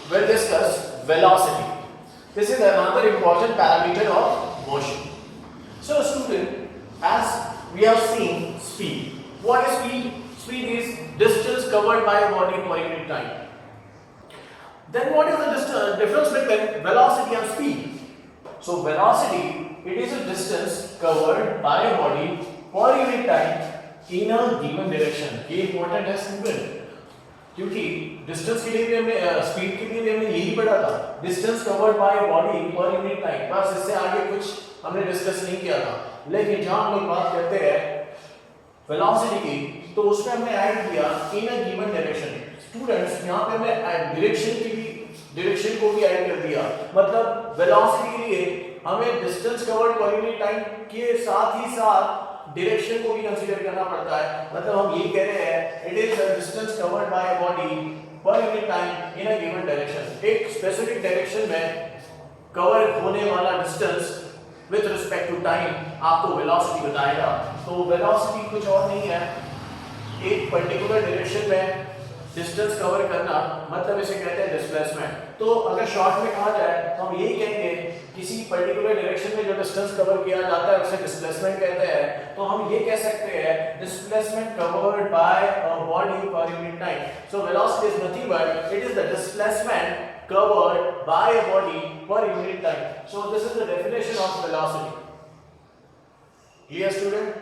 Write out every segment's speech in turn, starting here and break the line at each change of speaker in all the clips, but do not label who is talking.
we'll discuss velocity. This is another important parameter of motion. So student, as we have seen speed. What is speed? Speed is distance covered by a body per unit time. Then what is the difference between velocity and speed? So velocity, it is a distance covered by a body per unit time in a given direction. ये important है student, क्योंकि distance के लिए भी हमें speed के लिए भी हमें यही पढ़ा था, distance covered by body per unit time. बस इससे आगे कुछ हमने डिस्कस नहीं किया था। लेकिन जहां हम लोग बात करते हैं वेलोसिटी की, तो उसमें हमने ऐड किया इन अ गिवन डायरेक्शन। स्टूडेंट्स, यहां पे हमने डायरेक्शन को भी ऐड कर दिया। मतलब वेलोसिटी के लिए हमें distance covered per unit time के साथ ही साथ डायरेक्शन को भी कंसीडर करना पड़ता है। मतलब हम ये कह रहे हैं it is a distance covered by a body per unit time in a given direction. एक स्पेसिफिक डायरेक्शन में कवर होने वाला distance with respect to time आपको वेलोसिटी बताएगा। तो वेलोसिटी कुछ और नहीं है, एक पर्टिकुलर डायरेक्शन में डिस्टेंस कवर करना, मतलब इसे कहते हैं डिस्प्लेसमेंट। तो अगर शॉर्ट में कहा जाए तो हम यही कहेंगे किसी पर्टिकुलर डायरेक्शन में जो डिस्टेंस कवर किया जाता है उसे डिस्प्लेसमेंट कहते हैं। तो हम ये कह सकते हैं displacement covered by a body per unit time. So velocity is nothing but it is the displacement covered by a body per unit time. So this is the definition of velocity. Clear student?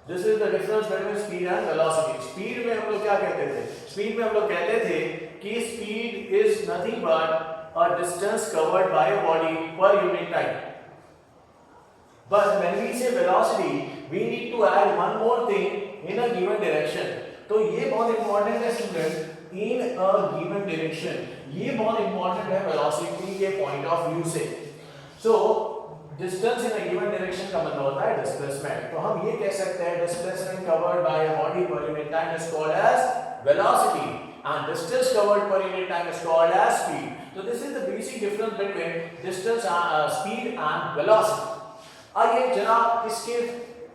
This is the difference between speed and velocity. Speed में हम लोग क्या कहते थे? Speed में हम लोग कहते थे कि speed is nothing but a distance covered by a body per unit time. But when we say velocity, we need to add one more thing in a given direction. तो ये बहुत important है student, in a given direction. ये बहुत important है velocity के point of view से. So distance in a given direction का मतलब होता है डिस्प्लेसमेंट। तो हम ये कह सकते हैं displacement covered by a body per unit time is called as velocity and distance covered per unit time is called as speed. तो this is the basic difference between distance speed and velocity. आइए जनाब इसके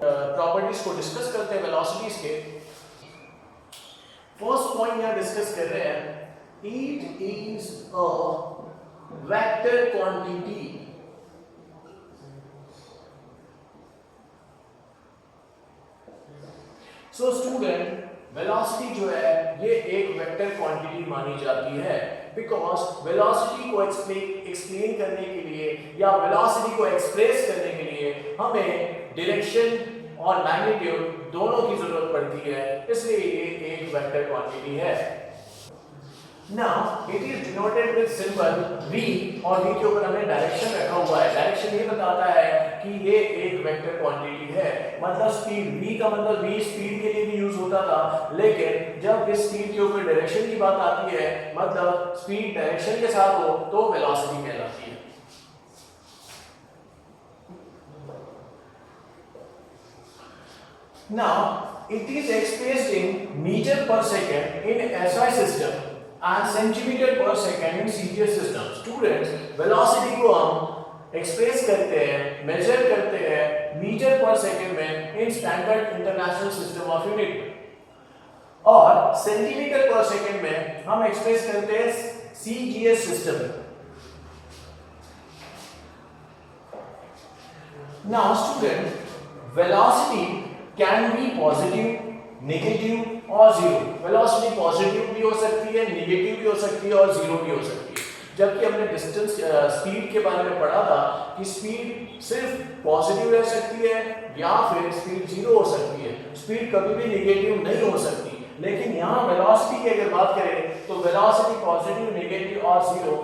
properties को discuss करते हैं velocities के। First point यहां discuss कर रहे हैं, it is a vector quantity. So student, velocity जो है ये एक वेक्टर क्वांटिटी मानी जाती है, बिकॉज वेलोसिटी को एक्सप्लेन करने के लिए या वेलोसिटी को एक्सप्रेस करने के लिए हमें डायरेक्शन और मैग्नीट्यूड दोनों की जरूरत पड़ती है, इसलिए ये एक वेक्टर क्वांटिटी है। Now it is denoted with symbol v और v के ऊपर हमने डायरेक्शन रखा हुआ है। डायरेक्शन ये बताता है कि ये एक वेक्टर क्वांटिटी है। मतलब स्पीड, v का मतलब v स्पीड के लिए भी यूज होता था, लेकिन जब इस स्पीड के ऊपर डायरेक्शन की बात आती है, मतलब स्पीड डायरेक्शन के साथ हो, तो वेलोसिटी कहलाती है। Now it is expressed in meter per second in SI system and centimeter per second in CGS system. Students, velocity को हम एक्सप्रेस करते हैं, मेजर करते हैं मीटर पर सेकंड में in standard international system of unit, और सेंटीमीटर पर सेकंड में हम एक्सप्रेस करते हैं CGS system. Now student, velocity can be positive, negative और जीरो। वेलोसिटी पॉजिटिव भी हो सकती है, नेगेटिव भी हो सकती है और जीरो भी हो सकती है। जबकि हमने डिस्टेंस स्पीड के बारे में पढ़ा था कि स्पीड सिर्फ पॉजिटिव रह सकती है या फिर स्पीड जीरो हो सकती है, स्पीड कभी भी नेगेटिव नहीं हो सकती। लेकिन यहाँ वेलोसिटी की अगर बात करें तो वेलोसिटी पॉजिटिव, नेगेटिव और जीरो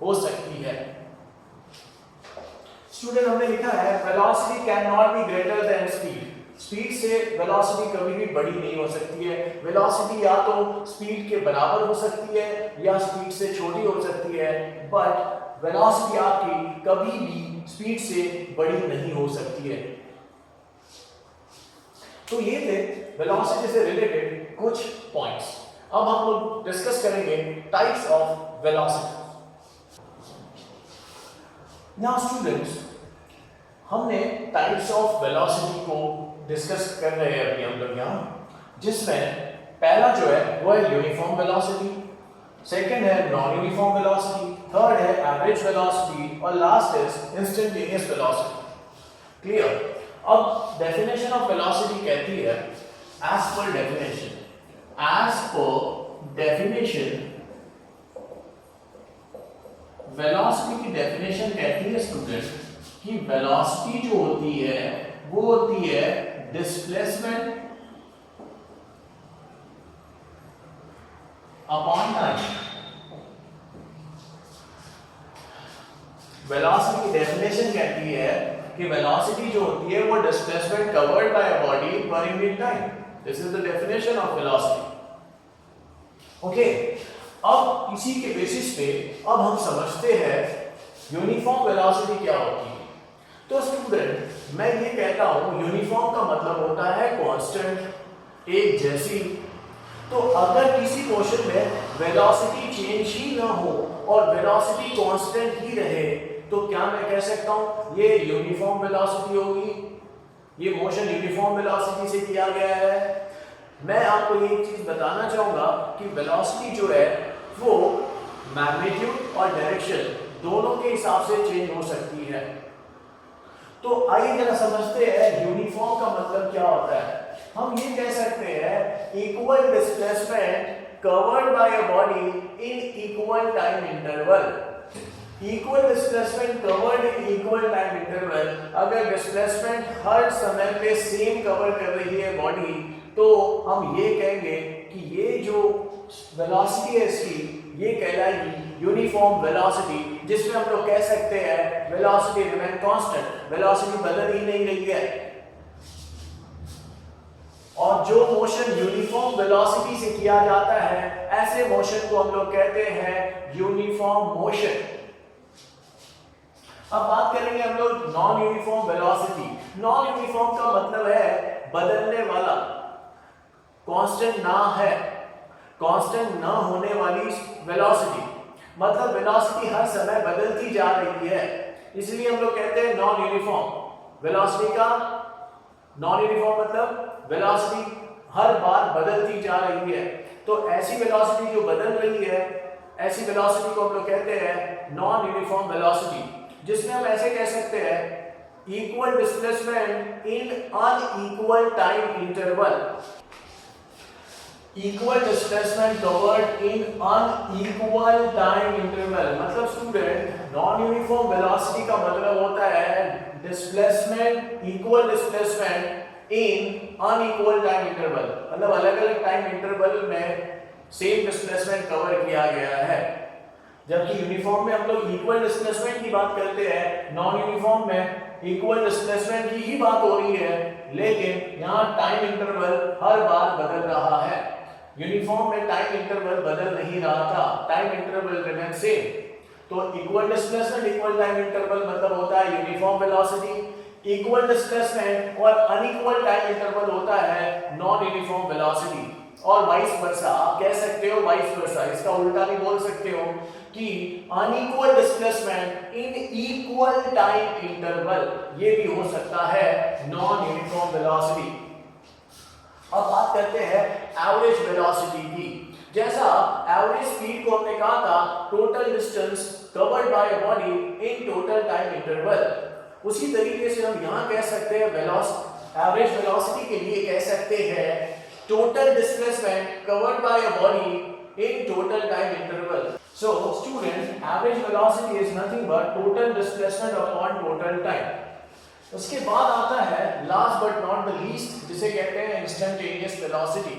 हो सकती है। स्टूडेंट, हमने लिखा है velocity can not be greater than speed. Speed से वेलोसिटी कभी भी बड़ी नहीं हो सकती है। वेलोसिटी या तो स्पीड के बराबर हो सकती है या स्पीड से छोटी हो सकती है, बट वेलोसिटी आपकी कभी भी स्पीड से बड़ी नहीं हो सकती है। तो ये थे वेलोसिटी से रिलेटेड कुछ पॉइंट्स। अब हम लोग डिस्कस करेंगे types of velocity. Now students, हमने टाइप्स ऑफ वेलोसिटी को डिस्कस कर रहे हैं अभी हम लोग यहाँ, जिसमें पहला जो है वो है यूनिफॉर्म वेलोसिटी, सेकंड है नॉन यूनिफॉर्म वेलोसिटी, थर्ड है एवरेज वेलोसिटी और last is instantaneous velocity. Clear? अब डेफिनेशन ऑफ वेलोसिटी कहती है एज पर डेफिनेशन वेलोसिटी की डेफिनेशन कहती है स्टूडेंट कि वेलोसिटी जो होती है वो होती है डिस्प्लेसमेंट अपॉन टाइम। वेलोसिटी की डेफिनेशन कहती है कि वेलोसिटी जो होती है वो displacement covered by a body per unit time. This is the definition of velocity. Okay, अब इसी के बेसिस पे अब हम समझते हैं यूनिफॉर्म वेलोसिटी क्या होती है। तो स्टूडेंट मैं ये कहता हूं यूनिफॉर्म का मतलब होता है कांस्टेंट, एक जैसी। तो अगर किसी मोशन में वेलोसिटी चेंज ही ना हो और वेलोसिटी कांस्टेंट ही रहे तो क्या मैं कह सकता हूं ये यूनिफॉर्म वेलोसिटी होगी, ये मोशन यूनिफॉर्म वेलोसिटी से किया गया है। मैं आपको एक चीज बताना चाहूंगा कि वेलोसिटी जो है वो मैग्नीट्यूड और डायरेक्शन दोनों के हिसाब से चेंज हो सकती है। तो आइए जरा समझते हैं यूनिफॉर्म का मतलब क्या होता है। हम ये कह सकते हैं equal displacement covered by a body in equal time interval. Equal displacement covered in equal time interval, अगर डिस्प्लेसमेंट हर समय पे सेम कवर कर रही है बॉडी तो हम ये कहेंगे कि ये जो वेलोसिटी है इसकी ये कहलाएगी यूनिफॉर्म वेलोसिटी, जिसमें हम लोग कह सकते हैं वेलोसिटी रिमेन कांस्टेंट, वेलोसिटी बदल ही नहीं रही है। और जो मोशन यूनिफॉर्म वेलोसिटी से किया जाता है ऐसे मोशन को हम लोग कहते हैं यूनिफॉर्म मोशन। अब बात करेंगे हम लोग non uniform velocity. Non uniform का मतलब है बदलने वाला, कांस्टेंट ना है, कांस्टेंट ना होने वाली वेलोसिटी। मतलब वेलोसिटी हर समय बदलती जा रही है, इसलिए हम लोग कहते हैं नॉन यूनिफॉर्म वेलोसिटी का। नॉन यूनिफॉर्म मतलब वेलोसिटी हर बार बदलती जा रही है। तो ऐसी वेलोसिटी जो बदल रही है ऐसी वेलोसिटी को हम लोग कहते हैं नॉन यूनिफॉर्म वेलोसिटी, जिसमें हम ऐसे कह सकते हैं equal displacement in unequal time interval. Equal displacement covered in unequal time interval. मतलब स्टूडेंट नॉन यूनिफॉर्म वेलोसिटी का मतलब होता है displacement, equal displacement in unequal time interval. मतलब अलग अलग टाइम इंटरवल में सेम डिस्प्लेसमेंट कवर किया गया है। जबकि यूनिफॉर्म में हम लोग इक्वल डिस्प्लेसमेंट की बात करते हैं, नॉन यूनिफॉर्म में इक्वल डिस्प्लेसमेंट की ही बात हो रही है, लेकिन यहाँ टाइम इंटरवल हर बार बदल रहा है। यूनिफॉर्म में टाइम इंटरवल बदल नहीं रहा था, टाइम इंटरवल रिमेन सेम। तो equal displacement equal time interval मतलब होता है यूनिफॉर्म वेलोसिटी। इक्वल डिस्प्लेसमेंट और अनइक्वल टाइम इंटरवल होता है नॉन यूनिफॉर्म वेलोसिटी। और वाइस वर्सा, आप कह सकते हो वाइस वर्सा, इसका उल्टा भी बोल सकते हो कि unequal displacement in equal time interval, ये भी हो सकता है नॉन यूनिफॉर्म वेलोसिटी। अब बात करते हैं एवरेज वेलोसिटी की। जैसा एवरेज स्पीड को हमने कहा था total distance covered by a body in total time interval, उसी तरीके से हम यहां कह सकते हैं एवरेज वेलोसिटी के लिए कह सकते हैं total displacement covered by a body in total time interval. So student, average velocity is nothing but total displacement upon total time। उसके बाद आता है last but not the least, जिसे कहते हैं इंस्टेंटेनियस वेलोसिटी।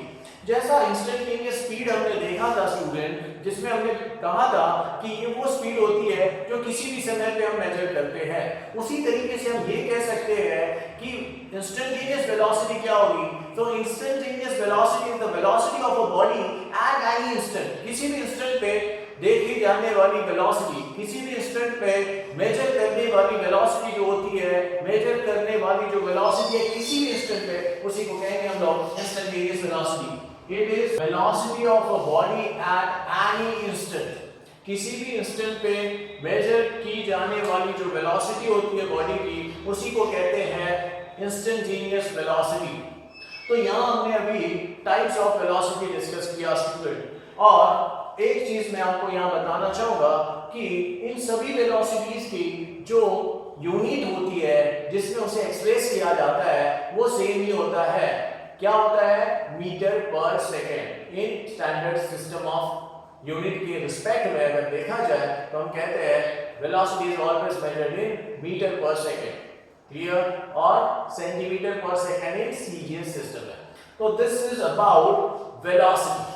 जैसा इंस्टेंटेनियस स्पीड हमने देखा था स्टूडेंट, जिसमें हमने कहा था कि ये वो स्पीड होती है जो किसी भी समय पे हम मेजर करते हैं, उसी तरीके से हम ये कह सकते हैं कि इंस्टेंटेनियस वेलोसिटी क्या होगी। तो instantaneous velocity is the velocity of a body at any instant. किसी भी इंस्टेंट पे देखी जाने वाली वेलोसिटी, किसी भी इंस्टेंट पे मेजर करने वाली वेलोसिटी जो होती है, मेजर करने वाली जो वेलोसिटी है किसी भी इंस्टेंट पे, उसी को कहेंगे हम लोग instantaneous velocity. It is velocity of a body at any instant. किसी भी इंस्टेंट पे मेजर की जाने वाली जो वेलोसिटी होती है बॉडी की, उसी को कहते हैं इंस्टेंटेनियस वेलोसिटी। तो यहाँ हमने अभी टाइप्स ऑफ वेलोसिटी डिस्कस किया स्टूडेंट, और एक चीज मैं आपको यहाँ बताना चाहूंगा कि इन सभी वेलोसिटीज की जो यूनिट होती है जिसमें उसे एक्सप्रेस किया जाता है वो सेम ही होता है। क्या होता है? Metre per second. In standard system of unit के रिस्पेक्ट में अगर देखा जाए तो हम कहते हैं velocity is always measured in metre per second, clear, और centimetre per second in CGS system है। तो दिस इज अबाउट वेलोसिटी।